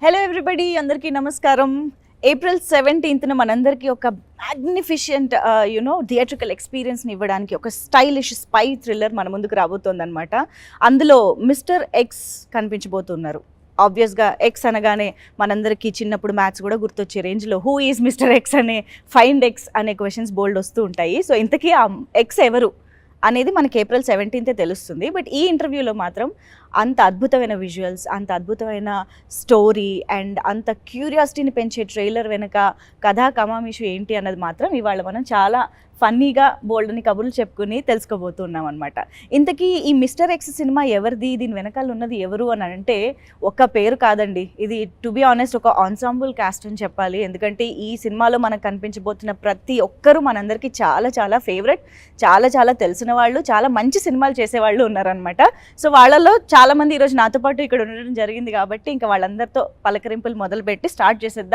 Hello everybody, అందరికీ నమస్కారం. April 17న మనందరికీ ఒక మ్యాగ్నిఫిషియంట్ థియేట్రికల్ ఎక్స్పీరియన్స్ని ఇవ్వడానికి ఒక స్టైలిష్ స్పై థ్రిల్లర్ మన ముందుకు రాబోతోందనమాట. అందులో మిస్టర్ ఎక్స్ కనిపించబోతున్నారు. ఆబ్వియస్గా ఎక్స్ అనగానే మనందరికీ చిన్నప్పుడు మ్యాథ్స్ కూడా గుర్తొచ్చే రేంజ్లో హూ ఈజ్ మిస్టర్ ఎక్స్ అనే ఫైండ్ ఎక్స్ అనే క్వశ్చన్స్ బోల్డ్ వస్తూ ఉంటాయి. సో ఇంతకీ ఆ ఎక్స్ ఎవరు అనేది మనకి ఏప్రిల్ 17 తెలుస్తుంది. బట్ ఈ ఇంటర్వ్యూలో మాత్రం అంత అద్భుతమైన విజువల్స్, అంత అద్భుతమైన స్టోరీ అండ్ అంత క్యూరియాసిటీని పెంచే ట్రైలర్ వెనక కథా కమామిషు ఏంటి అన్నది మాత్రం ఇవాళ మనం చాలా ఫన్నీగా బోల్డ్ని కబుర్లు చెప్పుకుని తెలుసుకోబోతున్నాం అనమాట. ఇంతకీ ఈ మిస్టర్ ఎక్స్ సినిమా ఎవరిది, దీని వెనకాల ఉన్నది ఎవరు అని అంటే ఒక్క పేరు కాదండి. ఇది టు బి ఆనెస్ట్ ఒక ఆన్సాంబుల్ కాస్ట్ అని చెప్పాలి. ఎందుకంటే ఈ సినిమాలో మనకు కనిపించబోతున్న ప్రతి ఒక్కరూ మనందరికీ చాలా చాలా ఫేవరెట్, చాలా చాలా తెలిసిన వాళ్ళు, చాలా మంచి సినిమాలు చేసేవాళ్ళు ఉన్నారనమాట. సో వాళ్ళలో చాలామంది ఈరోజు నాతో పాటు ఇక్కడ ఉండడం జరిగింది కాబట్టి ఇంకా వాళ్ళందరితో పలకరింపులు మొదలుపెట్టి స్టార్ట్ చేసేద్దాం.